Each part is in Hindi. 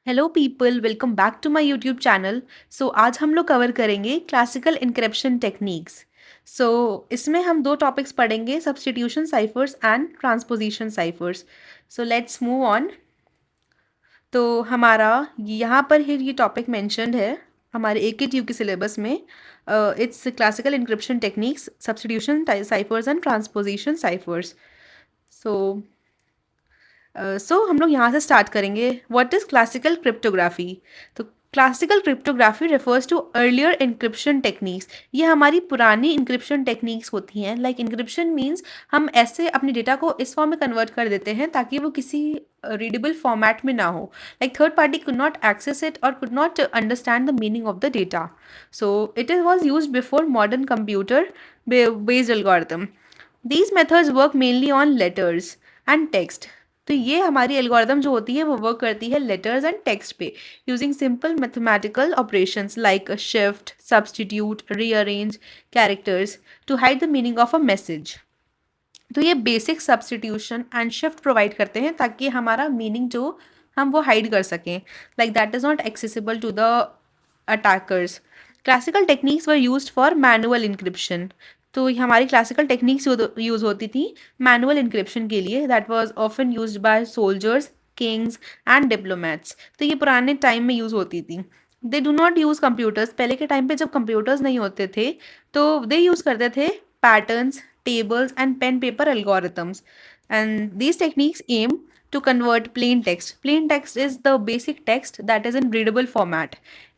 Hello people, welcome back to my YouTube channel. आज हम लोग कवर करेंगे क्लासिकल इनक्रिप्शन टेक्निक्स। इसमें हम दो टॉपिक्स पढ़ेंगे, substitution ciphers and transposition cyphers. Let's move on. तो हमारा यहाँ पर ही ये टॉपिक मेंशन्ड है हमारे AKTU के सिलेबस में। It's classical encryption techniques, substitution ciphers and transposition ciphers. So हम लोग यहाँ से स्टार्ट करेंगे। What is classical cryptography? तो classical cryptography refers to earlier encryption techniques. ये हमारी पुरानी इंक्रिप्शन टेक्निक्स होती हैं। लाइक इंक्रिप्शन मीन्स हम ऐसे अपने डेटा को इस फॉर्म में कन्वर्ट कर देते हैं ताकि वो किसी रीडेबल फॉर्मेट में ना हो। Like third party could not access it और could not understand the meaning of the data. It is was use before modern computer based algorithm. These methods work mainly on letters and text. तो ये हमारी एल्गोरिदम जो होती है वो वर्क करती है लेटर्स एंड टेक्स्ट पे, using simple mathematical operations like shift, substitute, rearrange characters to hide the meaning of a message. तो ये basic substitution and shift provide करते हैं ताकि हमारा मीनिंग जो हम वो हाइड कर सकें, like that is not accessible to the attackers. Classical techniques were used for manual encryption. तो ये हमारी क्लासिकल टेक्निक्स यूज़ होती थी मैनुअल इंक्रिप्शन के लिए। That was often used by soldiers, Kings and diplomats. तो ये पुराने टाइम में यूज़ होती थी। They do not use computers. पहले के टाइम पे जब कंप्यूटर्स नहीं होते थे तो दे यूज़ करते थे patterns, tables and pen paper algorithms, and these techniques aim to convert plain text. Plain text is the basic text that is in readable format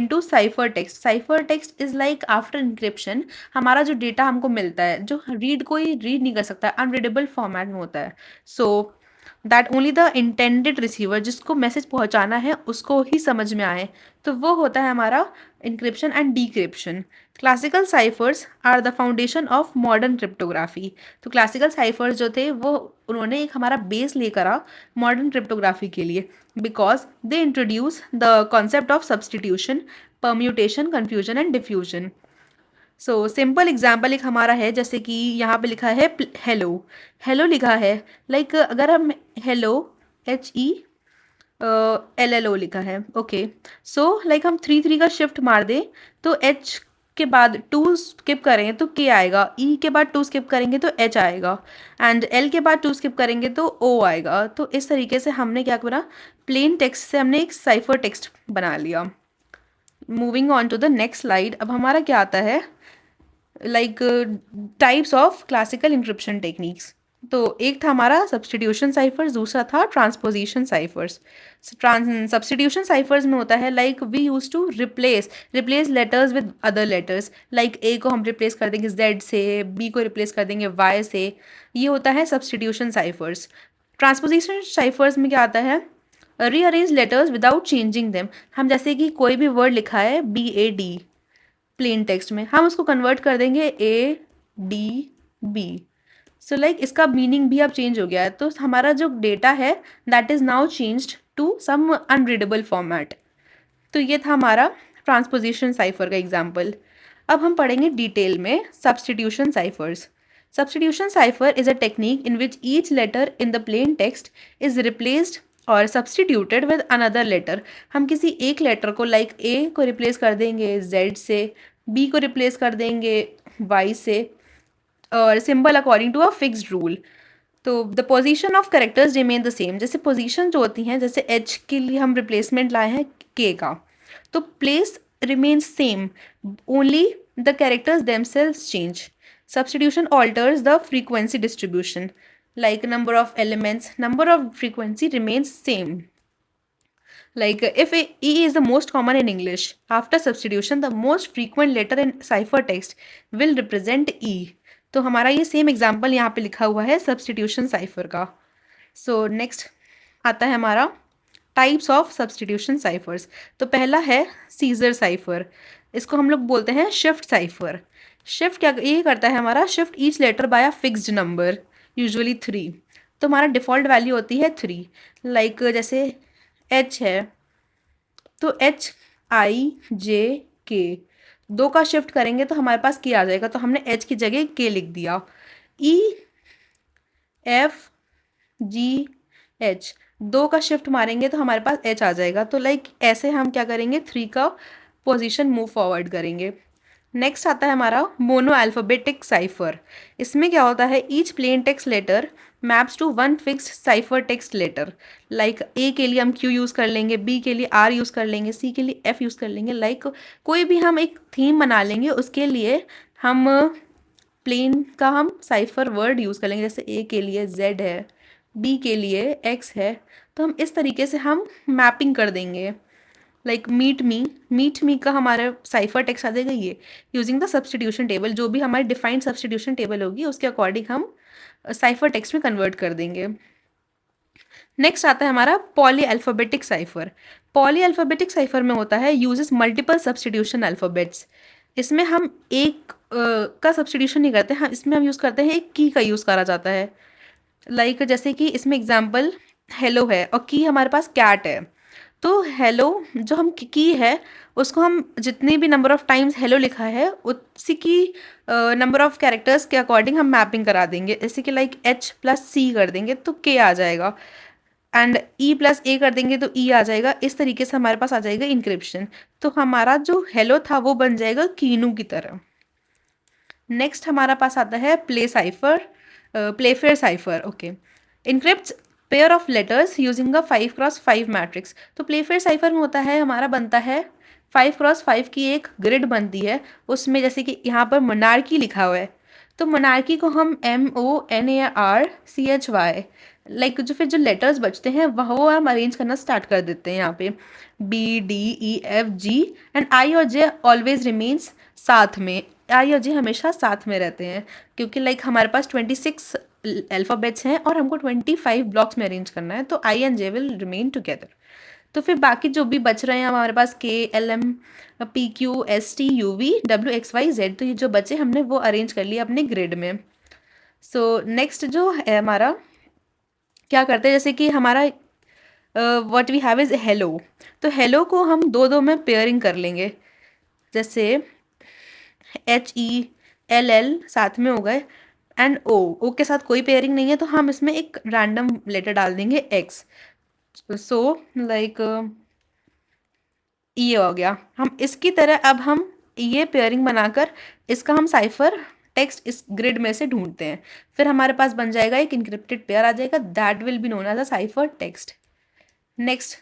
into cipher text. Cipher text is like after encryption हमारा जो डेटा हमको मिलता है जो रीड कोई रीड नहीं कर सकता, अनरीडेबल फॉर्मेट में होता है। So that only the intended receiver, जिसको मैसेज पहुंचाना है उसको ही समझ में आए, तो वो होता है हमारा encryption and decryption. Classical ciphers are the foundation of modern cryptography. तो क्लासिकल साइफर्स जो थे वो उन्होंने एक हमारा बेस लेकर आ मॉडर्न क्रिप्टोग्राफी के लिए, because they introduce the concept of substitution, permutation, confusion and diffusion. Simple example एक हमारा है, जैसे कि यहाँ पे लिखा है हेलो। हेलो लिखा है, लाइक अगर हम हेलो HELLO लिखा है, ओके। लाइक हम 3 का शिफ्ट मार दें तो H के बाद 2 स्किप करेंगे तो K आएगा, E के बाद 2 स्किप करेंगे तो H आएगा, एंड L के बाद 2 स्किप करेंगे तो O आएगा। तो इस तरीके से हमने क्या करा, प्लेन टेक्स्ट से हमने एक साइफर टेक्स्ट बना लिया। Moving on to the next slide. अब हमारा क्या आता है, like types of classical encryption techniques. तो एक था हमारा सब्स्टिट्यूशन साइफर्स, दूसरा था ट्रांसपोजिशन साइफर्स। सब्स्टिट्यूशन साइफर्स में होता है like we use to replace letters with other letters. Like A को हम रिप्लेस कर देंगे Z से, B को रिप्लेस कर देंगे Y से। ये होता है सब्स्टिट्यूशन साइफर्स। ट्रांसपोजिशन साइफर्स में क्या आता है, rearrange letters without changing them. हम जैसे कि कोई भी वर्ड लिखा है BAD प्लेन टेक्स्ट में, हम उसको कन्वर्ट कर देंगे ADB। लाइक इसका मीनिंग भी अब चेंज हो गया है, तो हमारा जो डेटा है that is now changed to some unreadable format. तो ये था हमारा ट्रांसपोजिशन साइफर का एग्जाम्पल। अब हम पढ़ेंगे डिटेल में substitution ciphers. Substitution cipher is a technique in which each letter in the plain text is replaced और सब्स्टिट्यूटेड विद अनदर लेटर। हम किसी एक लेटर को लाइक A को रिप्लेस कर देंगे Z से, B को रिप्लेस कर देंगे Y से, और symbol according to a fixed rule. तो the position of characters remain the same. जैसे पोजीशन जो होती हैं, जैसे H के लिए हम रिप्लेसमेंट लाए हैं K का, तो place remains same, only the characters themselves change. Substitution alters the frequency distribution, like number of elements, number of frequency remains same. Like if E is the most common in English, after substitution the most frequent letter in ciphertext will represent E. तो हमारा ये सेम एग्जाम्पल यहाँ पे लिखा हुआ है सब्स्टिट्यूशन साइफर का। नेक्स्ट आता है हमारा टाइप्स ऑफ सब्स्टिट्यूशन साइफर्स। तो पहला है सीजर साइफर, इसको हम लोग बोलते हैं शिफ्ट साइफर। शिफ्ट क्या ये करता है, हमारा shift each letter by a fixed number, usually 3। तो हमारा डिफ़ॉल्ट वैल्यू होती है 3। लाइक जैसे H है तो HIJK, 2 का शिफ्ट करेंगे तो हमारे पास K आ जाएगा, तो हमने H की जगह K लिख दिया। EFGH, 2 का शिफ्ट मारेंगे तो हमारे पास एच आ जाएगा। तो लाइक ऐसे हम क्या करेंगे, 3 का पोजीशन मूव फॉरवर्ड करेंगे। नेक्स्ट आता है हमारा मोनो अल्फ़ाबेटिक साइफर। इसमें क्या होता है, each plain text letter maps to one fixed cipher text letter. Like A के लिए हम क्यू यूज़ कर लेंगे, बी के लिए आर यूज़ कर लेंगे, सी के लिए एफ यूज़ कर लेंगे। लाइक कोई भी हम एक थीम बना लेंगे, उसके लिए हम प्लेन का हम साइफर वर्ड यूज़ कर लेंगे। जैसे ए के लिए जेड है, बी के लिए एक्स है, तो हम इस तरीके से हम मैपिंग कर देंगे। लाइक मीट मी का हमारा साइफर टेक्स्ट आ जाएगा ये, यूजिंग द सब्सटीट्यूशन टेबल। जो भी हमारी डिफाइंड सब्सटीट्यूशन टेबल होगी उसके अकॉर्डिंग हम साइफर टेक्स्ट में कन्वर्ट कर देंगे। नेक्स्ट आता है हमारा poly alphabetic cipher. Poly alphabetic cipher में होता है यूजेस मल्टीपल सब्सटीट्यूशन अल्फ़ाबेट्स। इसमें हम एक का सब्सटीट्यूशन नहीं करते, हम इसमें हम यूज़ करते हैं एक की का यूज़ करा जाता है। लाइक जैसे कि इसमें एग्जांपल हेलो है और की हमारे पास कैट है। तो हेलो जो हम की है उसको हम जितने भी नंबर ऑफ टाइम्स हेलो लिखा है उसी की नंबर ऑफ कैरेक्टर्स के अकॉर्डिंग हम मैपिंग करा देंगे। जैसे कि लाइक एच प्लस सी कर देंगे तो के आ जाएगा, एंड ई प्लस ए कर देंगे तो ई आ जाएगा। इस तरीके से हमारे पास आ जाएगा इंक्रिप्शन। तो हमारा जो हेलो था वो बन जाएगा कीनू की तरह। नेक्स्ट हमारा पास आता है Playfair cipher. Okay, encrypt pair of letters using a 5x5 matrix. तो प्लेफेयर साइफर में होता है हमारा बनता है 5x5 की एक ग्रिड बनती है। उसमें जैसे कि यहाँ पर मोनार्की लिखा हुआ है, तो मोनार्की को हम MONARCHY, लाइक जो फिर जो लेटर्स बचते हैं वह वो हम अरेंज करना स्टार्ट कर देते हैं। यहाँ पे BDEFG एंड आई और जे ऑलवेज रिमेन्स साथ में। आई और जे हमेशा साथ में रहते हैं, क्योंकि लाइक हमारे पास 26 अल्फ़ाबेट्स हैं और हमको 25 ब्लॉक्स में अरेंज करना है, तो I and J will remain together. तो फिर बाकी जो भी बच रहे हैं हमारे पास KLMPQSTUVWXYZ, तो ये जो बचे हमने वो अरेंज कर लिया अपने ग्रिड में। सो नेक्स्ट जो है हमारा, क्या करते हैं, जैसे कि हमारा what we have is hello. तो हेलो को हम दो दो में पेयरिंग कर लेंगे। जैसे HELL साथ में हो गए, एंड ओ के साथ कोई पेयरिंग नहीं है तो हम इसमें एक रैंडम लेटर डाल देंगे एक्स। सो लाइक ये हो गया। हम इसकी तरह अब हम ये पेयरिंग बनाकर इसका हम साइफर टेक्स्ट इस ग्रिड में से ढूंढते हैं। फिर हमारे पास बन जाएगा एक इनक्रिप्टेड पेयर आ जाएगा, that will be known as a cipher text. Next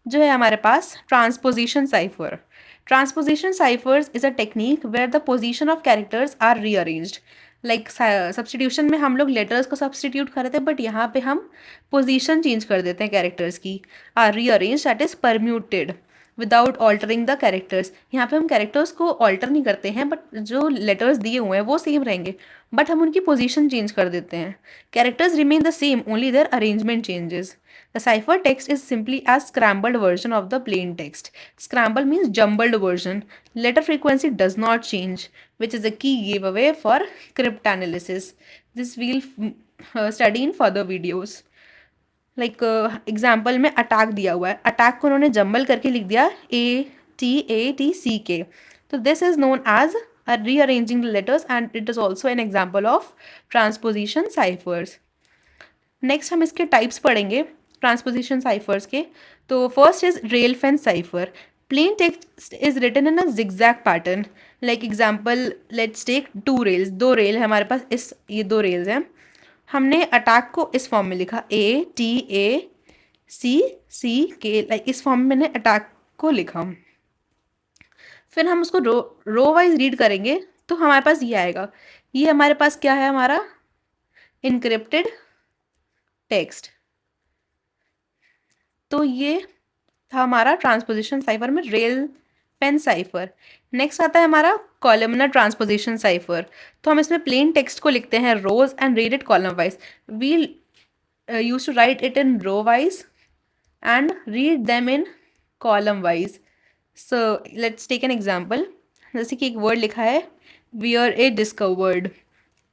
जो है हमारे पास transposition cipher. Transposition ciphers is a technique where the position of characters are rearranged. Like substitution में हम लोग लेटर्स को सब्सटीट्यूट कर रहे थे, बट यहाँ पे हम पोजीशन चेंज कर देते हैं कैरेक्टर्स की। Are rearrange that is permuted without altering the characters. यहाँ पे हम कैरेक्टर्स को ऑल्टर नहीं करते हैं, बट जो लेटर्स दिए हुए हैं वो सेम रहेंगे, बट हम उनकी पोजीशन चेंज कर देते हैं। Characters remain the same, only their arrangement changes. The cipher text is simply a scrambled version of the plain text. Scramble means jumbled version. Letter frequency does not change, which is a key giveaway for cryptanalysis. This we'll study in further videos. Like example में अटैक दिया हुआ है, अटैक को उन्होंने जम्बल करके लिख दिया ATATCK। तो this is known as rearranging the letters and it is also an example of transposition ciphers. Next हम इसके टाइप्स पढ़ेंगे ट्रांसपोजिशन साइफर्स के। तो first is rail fence cipher. Plain text is written in a zigzag pattern. Like example let's take 2 rails, 2 rail है हमारे पास, इस ये 2 रेल्स हैं। हमने अटैक को इस फॉर्म में लिखा ATACCK, लाइक इस फॉर्म में मैंने अटैक को लिखा। फिर हम उसको रो वाइज रीड करेंगे तो हमारे पास ये आएगा। ये हमारे पास क्या है, हमारा इनक्रिप्टेड टेक्स्ट। तो ये था हमारा ट्रांसपोजिशन साइफर में रेल पेन साइफर। नेक्स्ट आता है हमारा कॉलमनर ट्रांसपोजिशन साइफर। तो हम इसमें प्लेन टेक्स्ट को लिखते हैं rows and read it column wise. We use to write it in row wise and read them in column wise. So let's take an example. जैसे कि एक वर्ड लिखा है वियर ए डिस्कवर्ड,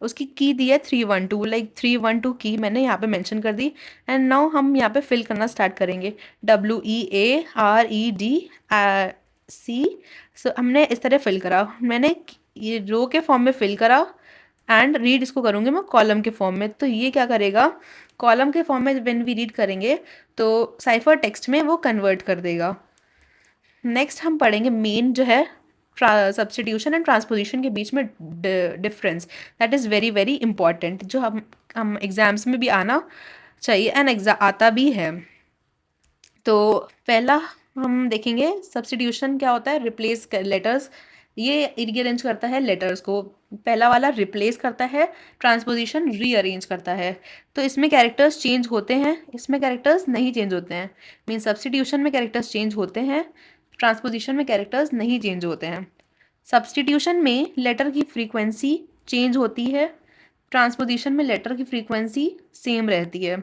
उसकी की दी है 312, लाइक 312 की मैंने यहाँ पे मेंशन कर दी। एंड नाउ हम यहाँ पे फिल करना स्टार्ट करेंगे WEAREDC। सो हमने इस तरह फिल करा, मैंने ये रो के फॉर्म में फिल करा एंड रीड इसको करूँगी मैं कॉलम के फॉर्म में। तो ये क्या करेगा, कॉलम के फॉर्म में व्हेन वी रीड करेंगे तो साइफर टेक्स्ट में वो कन्वर्ट कर देगा। नेक्स्ट हम पढ़ेंगे मेन जो है सब्स्टिट्यूशन एंड ट्रांसपोजिशन के बीच में difference, that is very very important, जो हम एग्जाम्स में भी आना चाहिए एंड आता भी है। तो पहला हम देखेंगे सब्स्टिट्यूशन क्या होता है, रिप्लेस कर लेटर्स, ये रीअरेंज करता है लेटर्स को। पहला वाला रिप्लेस करता है, ट्रांसपोजिशन रीअरेंज करता है। तो इसमें कैरेक्टर्स चेंज होते हैं, इसमें कैरेक्टर्स नहीं चेंज होते हैं। मीन सब्स्टिट्यूशन में कैरेक्टर्स चेंज होते हैं, ट्रांसपोजिशन में कैरेक्टर्स नहीं चेंज होते हैं। सब्स्टिट्यूशन में लेटर की फ्रीक्वेंसी चेंज होती है, ट्रांसपोजिशन में लेटर की फ्रीक्वेंसी सेम रहती है।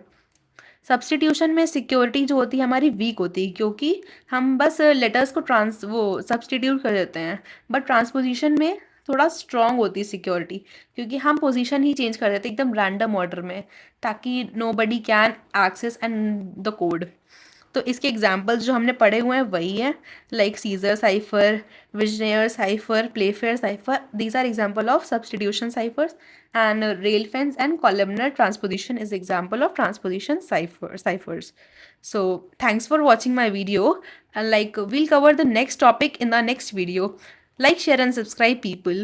सब्स्टिट्यूशन में सिक्योरिटी जो होती है हमारी वीक होती है, क्योंकि हम बस लेटर्स को सब्स्टिट्यूट कर देते हैं। बट ट्रांसपोजिशन में थोड़ा स्ट्रॉन्ग होती है सिक्योरिटी, क्योंकि हम पोजीशन ही चेंज कर देते हैं एकदम रैंडम ऑर्डर में, ताकि nobody can access and the code. तो इसके एग्जाम्पल्स जो हमने पढ़े हुए हैं वही हैं, like Caesar cipher, Vigenere cipher, Playfair cipher, these are example of substitution ciphers, and railfence and columnar transposition is example of transposition ciphers. So thanks for watching my video, and like we'll cover the next topic in the next video. Like, share and subscribe people.